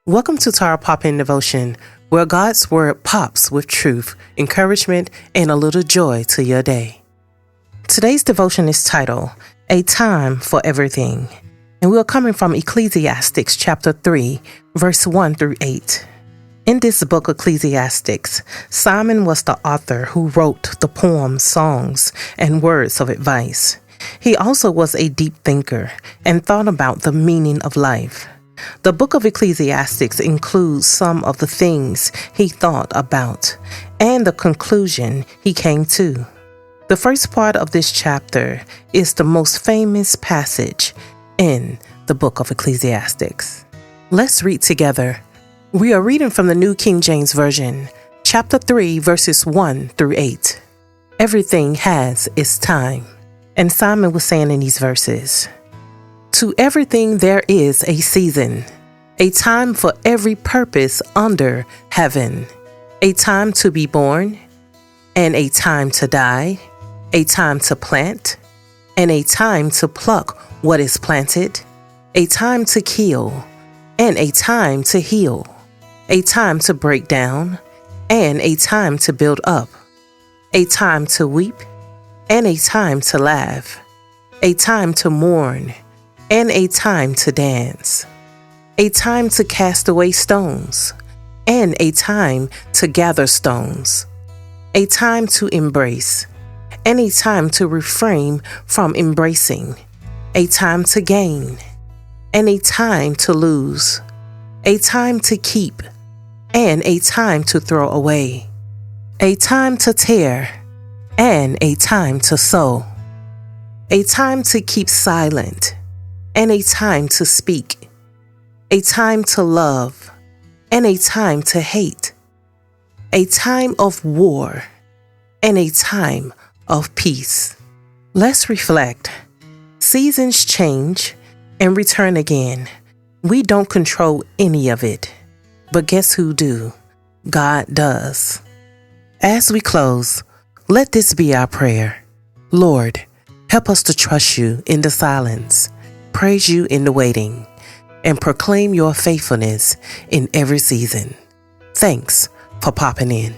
Welcome to Tara Pop-In Devotion, where God's Word pops with truth, encouragement, and a little joy to your day. Today's devotion is titled, A Time for Everything, and we are coming from Ecclesiastes chapter 3, verse 1 through 8. In this book, Ecclesiastes, Simon was the author who wrote the poems, songs, and words of advice. He also was a deep thinker and thought about the meaning of life. The book of Ecclesiastes includes some of the things he thought about and the conclusion he came to. The first part of this chapter is the most famous passage in the book of Ecclesiastes. Let's read together. We are reading from the New King James Version, chapter 3, verses 1 through 8. Everything has its time. And Simon was saying in these verses, to everything there is a season, a time for every purpose under heaven, a time to be born, and a time to die, a time to plant, and a time to pluck what is planted, a time to kill, and a time to heal, a time to break down, and a time to build up, a time to weep, and a time to laugh, a time to mourn, and a time to dance, a time to cast away stones, and a time to gather stones, a time to embrace, and a time to refrain from embracing, a time to gain, and a time to lose, a time to keep, and a time to throw away, a time to tear, and a time to sow, a time to keep silent, and a time to speak, a time to love, and a time to hate, a time of war, and a time of peace. Let's reflect. Seasons change and return again. We don't control any of it, but guess who do? God does. As we close, let this be our prayer. Lord, help us to trust you in the silence, praise you in the waiting, and proclaim your faithfulness in every season. Thanks for popping in.